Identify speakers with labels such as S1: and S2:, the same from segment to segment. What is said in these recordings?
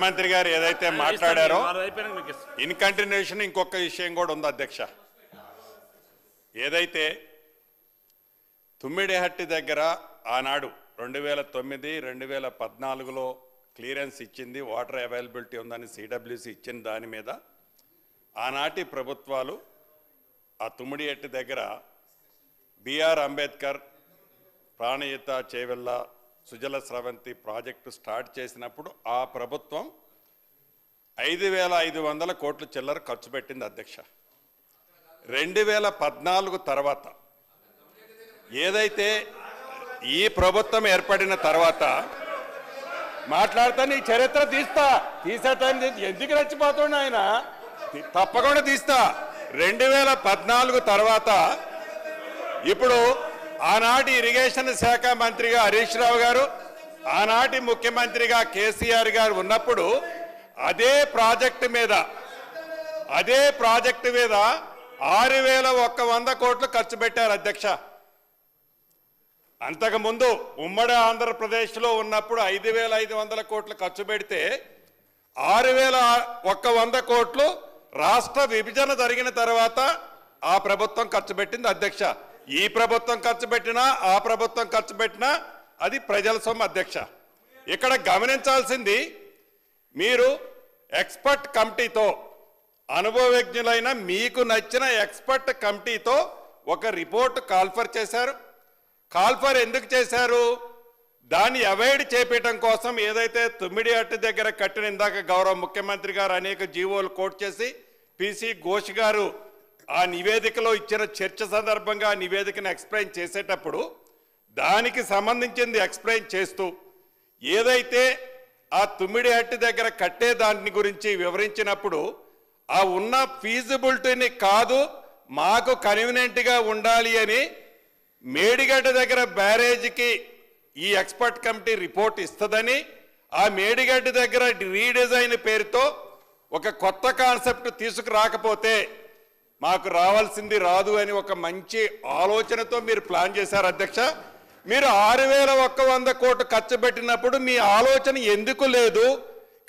S1: మంత్రి గారు ఏదైతే మాట్లాడారో ఇన్ కంటిన్యూషన్ ఇంకొక విషయం కూడా ఉంది అధ్యక్ష. ఏదైతే తుమ్మిడిహట్టి దగ్గర ఆనాడు 2009, 2014లో క్లియరెన్స్ ఇచ్చింది, వాటర్ అవైలబిలిటీ ఉందని సిడబ్ల్యూసి ఇచ్చిన దాని మీద ఆనాటి ప్రభుత్వాలు ఆ తుమ్మిడిహట్టి దగ్గర BR Ambedkar, Pranahita Chevella, Sujala Sravanthi project start చేసినప్పుడు ఆ ప్రభుత్వం 5,500 కోట్ల చిల్లర ఖర్చు పెట్టింది అధ్యక్ష. 2014 తర్వాత ఏదైతే ఈ ప్రభుత్వం ఏర్పడిన తర్వాత మాట్లాడుతా నీ చరిత్ర తీసేటాన్ని ఎందుకు రెచ్చిపోతుండే ఆయన, తప్పకుండా తీస్తా. 2014 తర్వాత ఇప్పుడు ఆనాటి ఇరిగేషన్ శాఖ మంత్రిగా హరీష్ రావు గారు, ఆనాటి ముఖ్యమంత్రిగా కేసీఆర్ గారు ఉన్నప్పుడు అదే ప్రాజెక్టు మీద 6,100 కోట్లు ఖర్చు పెట్టారు అధ్యక్ష. అంతకుముందు ఉమ్మడి ఆంధ్రప్రదేశ్లో ఉన్నప్పుడు 5,500 కోట్లు ఖర్చు పెడితే 6,100 కోట్లు రాష్ట్ర విభజన జరిగిన తర్వాత ఆ ప్రభుత్వం ఖర్చు పెట్టింది అధ్యక్ష. ఈ ప్రభుత్వం ఖర్చు పెట్టినా ఆ ప్రభుత్వం ఖర్చు పెట్టినా అది ప్రజల సొమ్ము అధ్యక్ష. ఇక్కడ గమనించాల్సింది, మీరు ఎక్స్పర్ట్ కమిటీతో, అనుభవజ్ఞులైన మీకు నచ్చిన ఎక్స్పర్ట్ కమిటీతో ఒక రిపోర్ట్ కాల్ఫర్ చేశారు. కాల్ఫర్ ఎందుకు చేశారు? దాన్ని అవాయిడ్ చేపట్టడం కోసం. ఏదైతే తుమ్మిడిహట్టి దగ్గర కట్టిన, ఇందాక గౌరవ ముఖ్యమంత్రి గారు అనేక జీవోలు కోట్ చేసి పిసి ఘోష్ గారు ఆ నివేదికలో ఇచ్చిన చర్చ సందర్భంగా ఆ నివేదికను ఎక్స్ప్లెయిన్ చేసేటప్పుడు దానికి సంబంధించింది ఎక్స్ప్లెయిన్ చేస్తూ ఏదైతే ఆ తుమ్మిడిహట్టి దగ్గర కట్టే దాని గురించి వివరించినప్పుడు ఆ ఉన్న ఫీజిబిలిటీని కాదు, మాకు కన్వీనియంట్గా ఉండాలి అని మేడిగడ్డ దగ్గర బ్యారేజీకి ఈ ఎక్స్పర్ట్ కమిటీ రిపోర్ట్ ఇస్తుందని, ఆ మేడిగడ్డ దగ్గర రీడిజైన్ పేరుతో ఒక కొత్త కాన్సెప్ట్ తీసుకురాకపోతే మాకు రావాల్సింది రాదు అని ఒక మంచి ఆలోచనతో మీరు ప్లాన్ చేశారు అధ్యక్ష. మీరు 6,100 కోట్లు ఖర్చు పెట్టినప్పుడు మీ ఆలోచన ఎందుకు లేదు?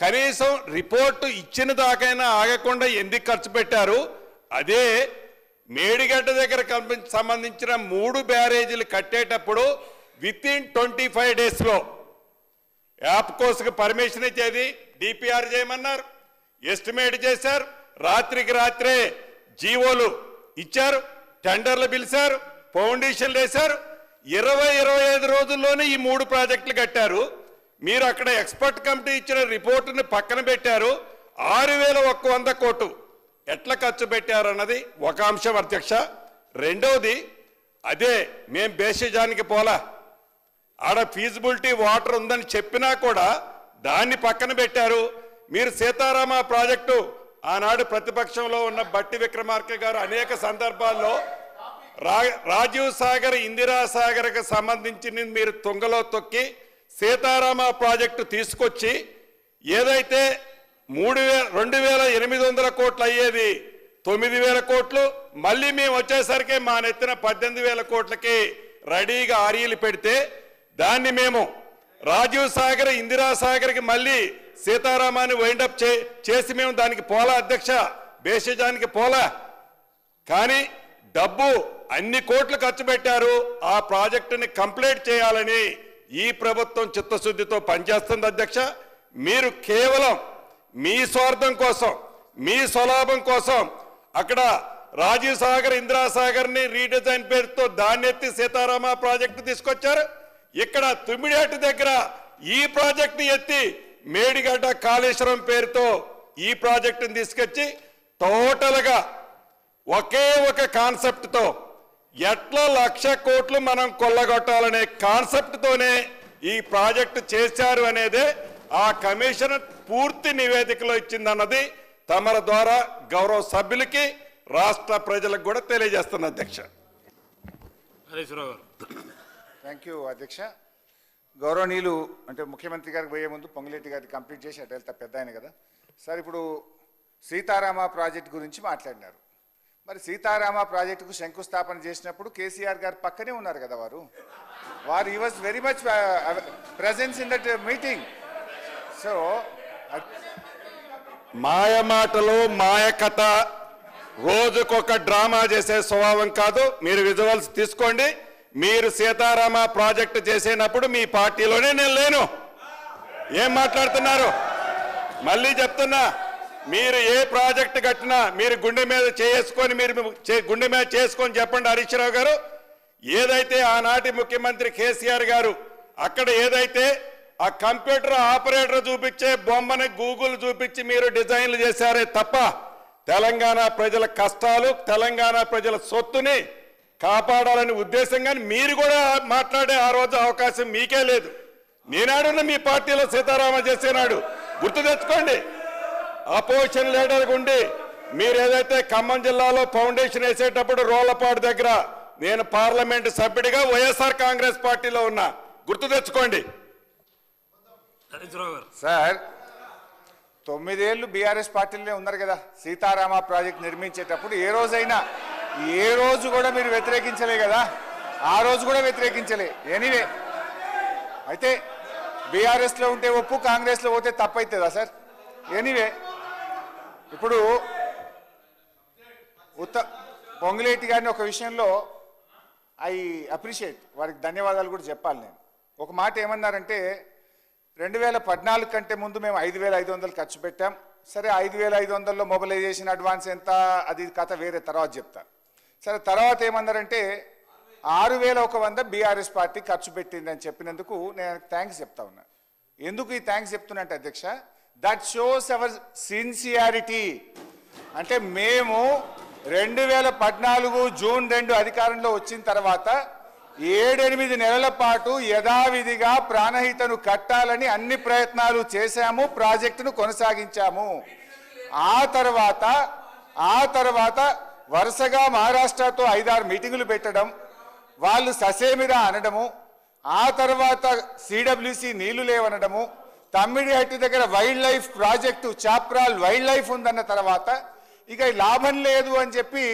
S1: కనీసం రిపోర్టు ఇచ్చిన దాకైనా ఆగకుండా ఎందుకు ఖర్చు పెట్టారు? అదే మేడిగడ్డ దగ్గర సంబంధించిన 3 బ్యారేజీలు కట్టేటప్పుడు వితిన్ 25 డేస్లో యాప్కోస్కి పర్మిషన్ ఇచ్చేది, డిపిఆర్ చేయమన్నారు, ఎస్టిమేట్ చేశారు, రాత్రికి రాత్రే జీవోలు ఇచ్చారు, టెండర్లు పిలిచారు, ఫౌండేషన్లు వేశారు. 20-25 రోజుల్లోనే ఈ 3 ప్రాజెక్టులు కట్టారు. మీరు అక్కడ ఎక్స్పర్ట్ కమిటీ ఇచ్చిన రిపోర్టుని పక్కన పెట్టారు. 6,100 కోట్లు ఎట్లా ఖర్చు పెట్టారన్నది ఒక అంశం అధ్యక్ష. రెండవది, అదే మేం బేసిజానికి పోలా, ఆడ ఫీజిబిలిటీ వాటర్ ఉందని చెప్పినా కూడా దాన్ని పక్కన పెట్టారు. మీరు సీతారామ ప్రాజెక్టు ఆనాడు ప్రతిపక్షంలో ఉన్న బట్టి విక్రమార్క గారు అనేక సందర్భాల్లో రాజీవ్ సాగర్, ఇందిరా సాగర్కి సంబంధించి మీరు తుంగలో తొక్కి సీతారామ ప్రాజెక్టు తీసుకొచ్చి ఏదైతే 2,800 కోట్లు అయ్యేది 9,000 కోట్లు, మళ్ళీ మేము వచ్చేసరికి మా నెత్తిన 18,000 కోట్లకి రెడీగా ఆర్ఈలు పెడితే దాన్ని మేము రాజీవ్ సాగర్, ఇందిరా సాగర్కి మళ్ళీ సీతారామాన్ని వైండప్ చేసి మేము దానికి పోలా అధ్యక్ష, బేసిజానికి పోలా. కానీ డబ్బు అన్ని కోట్లు ఖర్చు పెట్టారు. ఆ ప్రాజెక్టుని కంప్లీట్ చేయాలని ఈ ప్రభుత్వం చిత్తశుద్ధితో పనిచేస్తుంది అధ్యక్ష. మీరు కేవలం మీ స్వార్థం కోసం, మీ స్వలాభం కోసం అక్కడ రాజీవ్ సాగర్, ఇందిరా సాగర్ని రీడిజైన్ పేరుతో దాన్ని ఎత్తి సీతారామ ప్రాజెక్టు తీసుకొచ్చారు. ఇక్కడ తుమ్మిడిహట్టి దగ్గర ఈ ప్రాజెక్టు ఎత్తి మేడిగడ్డ కాళేశ్వరం పేరుతో ఈ ప్రాజెక్టుని తీసుకొచ్చి టోటల్గా ఒకే ఒక కాన్సెప్ట్తో ఎట్లా 1,00,000 కోట్లు మనం కొల్లగొట్టాలనే కాన్సెప్ట్తోనే ఈ ప్రాజెక్టు చేశారు అనేదే ఆ కమిషన్ పూర్తి నివేదికలో ఇచ్చిందన్నది తమర ద్వారా గౌరవ సభ్యులకి, రాష్ట్ర ప్రజలకు కూడా తెలియజేస్తున్న అధ్యక్ష.
S2: థ్యాంక్ యూ అధ్యక్ష. గౌరవనీయులు అంటే ముఖ్యమంత్రి గారికి పోయే ముందు పొంగులేటి గారికి కంప్లీట్ చేసి అటు వెళ్తా, పెద్ద ఆయన కదా సార్. ఇప్పుడు సీతారామ ప్రాజెక్టు గురించి మాట్లాడినారు. మరి సీతారామ ప్రాజెక్టుకు శంకుస్థాపన చేసినప్పుడు కేసీఆర్ గారు పక్కనే ఉన్నారు కదా వారు he was very much presence in that meeting. So
S1: మాయ మాటలు మాయ కథ రోజుకొక డ్రామా చేసే స్వభావం కాదు. మీరు విజువల్స్ తీసుకోండి. మీరు సీతారామ ప్రాజెక్టు చేసేటప్పుడు మీ పార్టీలోనే నేను లేను. ఏం మాట్లాడుతున్నారు? మళ్ళీ చెప్తున్నా, మీరు ఏ ప్రాజెక్టు కట్టినా మీరు గుండె మీద చేసుకొని గుండె మీద చేసుకొని చెప్పండి. హరీష్ రావు గారు, ఏదైతే ఆనాటి ముఖ్యమంత్రి కేసీఆర్ గారు అక్కడ ఏదైతే ఆ కంప్యూటర్ ఆపరేటర్ చూపించే బొమ్మని గూగుల్ చూపించి మీరు డిజైన్లు చేశారే తప్ప తెలంగాణ ప్రజల కష్టాలు, తెలంగాణ ప్రజల సొత్తుని కాపాడాలని ఉద్దేశంగా మీరు కూడా మాట్లాడే ఆ రోజు అవకాశం మీకే లేదు. నేనాడున్న మీ పార్టీలో సీతారామ చేసేనాడు గుర్తు తెచ్చుకోండి. అపోజిషన్ లీడర్గా ఉండి మీరు ఏదైతే ఖమ్మం జిల్లాలో ఫౌండేషన్ వేసేటప్పుడు రోళ్లపాడు దగ్గర నేను పార్లమెంటు సభ్యుడిగా వైఎస్ఆర్ కాంగ్రెస్ పార్టీలో ఉన్నా, గుర్తు తెచ్చుకోండి.
S2: సార్ 9 ఏళ్ళు బీఆర్ఎస్ పార్టీలోనే ఉన్నారు కదా. సీతారామ ప్రాజెక్ట్ నిర్మించేటప్పుడు ఏ రోజు కూడా మీరు వ్యతిరేకించలే కదా. ఆ రోజు కూడా వ్యతిరేకించలే. ఎనీవే, అయితే బీఆర్ఎస్లో ఉంటే ఒప్పు, కాంగ్రెస్లో పోతే తప్పవుతుందా సార్? ఎనీవే, ఇప్పుడు పొంగులేటి గారిని ఒక విషయంలో ఐ అప్రిషియేట్, వారికి ధన్యవాదాలు కూడా చెప్పాలి. నేను ఒక మాట ఏమన్నారంటే 2014 కంటే ముందు మేము 5,500 ఖర్చు పెట్టాం. సరే, 5,500లో మొబిలైజేషన్ అడ్వాన్స్ ఎంత, అది కథ వేరే, తర్వాత చెప్తా. సరే, తర్వాత ఏమన్నారంటే 6,100 బీఆర్ఎస్ పార్టీ ఖర్చు పెట్టింది అని చెప్పినందుకు నేను థ్యాంక్స్ చెప్తా ఉన్నా. ఎందుకు ఈ థ్యాంక్స్ చెప్తున్నా అంటే అధ్యక్ష, దట్ షోస్ అవర్ సిన్సియారిటీ. అంటే మేము 2014 జూన్ 2 అధికారంలో వచ్చిన తర్వాత 7-8 నెలల పాటు యథావిధిగా ప్రాణహితను కట్టాలని అన్ని ప్రయత్నాలు చేశాము, ప్రాజెక్టును కొనసాగించాము. ఆ తర్వాత వరుసగా మహారాష్ట్రతో 5-6 మీటింగులు పెట్టడం, వాళ్ళు ససేమిరా అనడము, ఆ తర్వాత సిడబ్ల్యూసి నీళ్లు లేవనడము, తమ్మిడిహట్టి దగ్గర wild life project Chaprala wild life ఉందన్న తర్వాత ఇక లాభం లేదు అని చెప్పి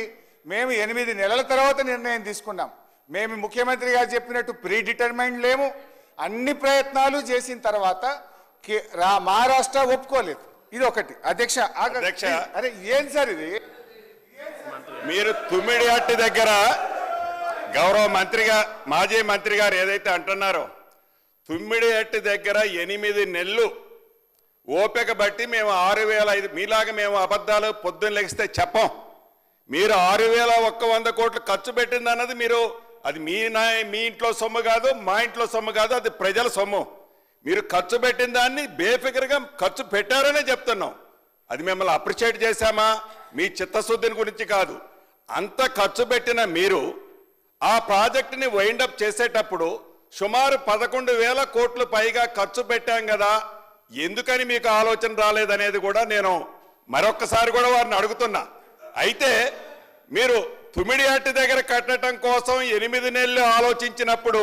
S2: మేము 8 నెలల తర్వాత నిర్ణయం తీసుకున్నాం. మేము ముఖ్యమంత్రి గారు చెప్పినట్టు ప్రీ డిటర్మైండ్ లేము. అన్ని ప్రయత్నాలు చేసిన తర్వాత మహారాష్ట్ర ఒప్పుకోలేదు. ఇది ఒకటి అధ్యక్ష. అరే ఏం సార్ ఇది?
S1: మీరు తుమ్మిడిహట్టి దగ్గర గౌరవ మంత్రిగా మాజీ మంత్రి గారు ఏదైతే అంటున్నారో, తుమ్మిడిహట్టి దగ్గర 8 నెలలు ఓపిక బట్టి మేము 6,500, మీలాగా మేము అబద్ధాలు పొద్దున్న లెగిస్తే చెప్పం. మీరు 6,100 కోట్లు ఖర్చు పెట్టింది అన్నది అది మీ ఇంట్లో సొమ్ము కాదు, మా ఇంట్లో సొమ్ము కాదు, అది ప్రజల సొమ్ము. మీరు ఖర్చు పెట్టిన దాన్ని బేఫికర్గా ఖర్చు పెట్టారనే చెప్తున్నాం. అది మిమ్మల్ని అప్రిషియేట్ చేశామా, మీ చిత్తశుద్ధిని గురించి కాదు. అంత ఖర్చు పెట్టిన మీరు ఆ ప్రాజెక్టుని వైండప్ చేసేటప్పుడు సుమారు 11,000 కోట్లు పైగా ఖర్చు పెట్టాం కదా, ఎందుకని మీకు ఆలోచన రాలేదనేది కూడా నేను మరొక్కసారి కూడా వారిని అడుగుతున్నా. అయితే మీరు తుమ్మిడిహట్టి దగ్గర కట్టడం కోసం 8 నెలలు ఆలోచించినప్పుడు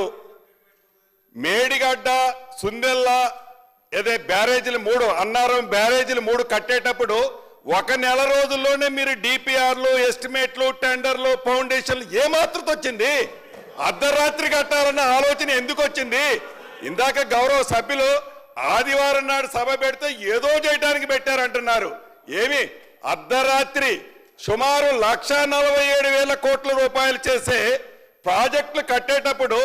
S1: మేడిగడ్డ, సుందెల్ల బ్యారేజీలు 3, అన్నారం బ్యారేజీలు 3 కట్టేటప్పుడు 1 నెల రోజుల్లోనే మీరు డిపిఆర్లు, ఎస్టిమేట్లు, టెండర్లు, ఫౌండేషన్లు ఏమాత్రం వచ్చింది? అర్ధరాత్రి కట్టాలన్న ఆలోచన ఎందుకు వచ్చింది? ఇందాక గౌరవ సభ్యులు ఆదివారం నాడు సభ పెడితే ఏదో చేయడానికి పెట్టారంటున్నారు. ఏమి అర్ధరాత్రి సుమారు 1,47,000 కోట్ల రూపాయలు చేసే ప్రాజెక్టులు కట్టేటప్పుడు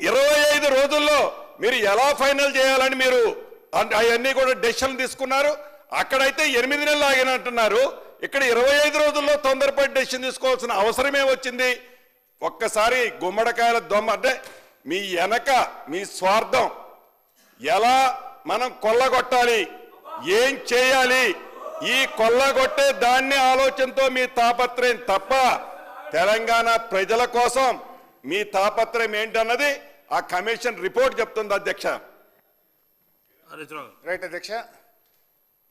S1: 25 రోజుల్లో మీరు ఎలా ఫైనల్ చేయాలని మీరు అవన్నీ కూడా డెసిషన్ తీసుకున్నారు. అక్కడైతే 8 నెలలు ఆగినట్టున్నారు. ఇక్కడ 25 రోజుల్లో తొందరపడి డెసిషన్ తీసుకోవాల్సిన అవసరమే వచ్చింది. ఒక్కసారి గుమ్మడికాయల దొమ్మ అంటే మీ వెనక మీ స్వార్థం, ఎలా మనం కొల్లగొట్టాలి, ఏం చేయాలి, ఈ కొల్లగొట్టే దాన్ని ఆలోచనతో మీ తాపత్రయం తప్ప తెలంగాణ ప్రజల కోసం మీ తాపత్రయం ఏంటన్నది ఆ కమిషన్ రిపోర్ట్ చెప్తుంది అధ్యక్ష.
S2: రైట్ అధ్యక్ష.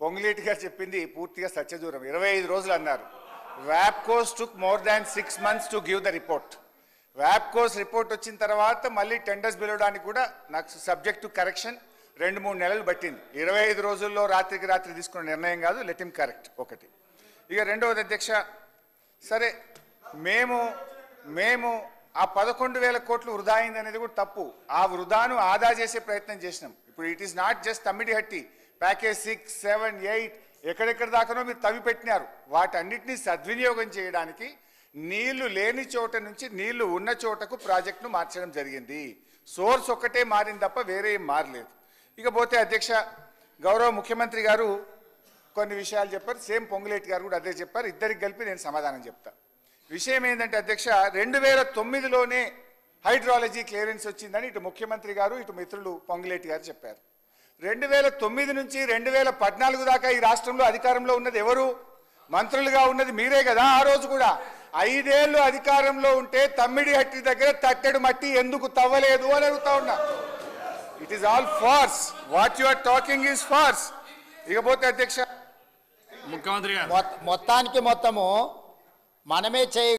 S2: పొంగులేటి గారు చెప్పింది పూర్తిగా సత్యదూరం. 25 రోజులు అన్నారు. వ్యాప్కోస్ took more than 6 months to give the report. వ్యాప్కోస్ రిపోర్ట్ వచ్చిన తర్వాత మళ్ళీ టెండర్స్ పిలవడానికి కూడా నాకు సబ్జెక్ట్ టు కరెక్షన్ 2-3 నెలలు పట్టింది. 25 రోజుల్లో రాత్రికి రాత్రి తీసుకున్న నిర్ణయం కాదు. Let him correct. ఒకటి. ఇక రెండవది అధ్యక్ష, సరే మేము ఆ 11,000 కోట్లు వృధా అయింది అనేది కూడా తప్పు. ఆ వృధాను ఆదా చేసే ప్రయత్నం చేసినాం. ఇప్పుడు it is not just Tummidihatti, package 6, 7, 8 ఎక్కడెక్కడ దాకానో మీరు తవ్వి పెట్టినారు. వాటన్నిటినీ సద్వినియోగం చేయడానికి నీళ్లు లేని చోట నుంచి నీళ్లు ఉన్న చోటకు ప్రాజెక్టును మార్చడం జరిగింది. సోర్స్ ఒక్కటే మారింది తప్ప వేరే ఏం మారలేదు. ఇకపోతే అధ్యక్ష, గౌరవ ముఖ్యమంత్రి గారు కొన్ని విషయాలు చెప్పారు, సేమ్ పొంగులేటి గారు కూడా అదే చెప్పారు. ఇద్దరికి కలిపి నేను సమాధానం చెప్తా. విషయం ఏంటంటే అధ్యక్ష, 2009లోనే హైడ్రాలజీ క్లియరెన్స్ వచ్చిందని ఇటు ముఖ్యమంత్రి గారు ఇటు మిత్రులు పొంగులేటి గారు చెప్పారు. 2009 నుంచి 2014 దాకా ఈ రాష్ట్రంలో అధికారంలో ఉన్నది ఎవరు? మంత్రులుగా ఉన్నది మీరే కదా. ఆ రోజు కూడా 5 ఏళ్ళు అధికారంలో ఉంటే తమ్మిడిహట్టి దగ్గర తట్టెడు మట్టి ఎందుకు తవ్వలేదు అని అడుగుతా ఉన్నా. It is all farce. What you are talking is farce. ఇకపోతే అధ్యక్ష,
S3: ముఖ్యమంత్రి గారు
S4: మొత్తానికి మొత్తము మనమే చేయ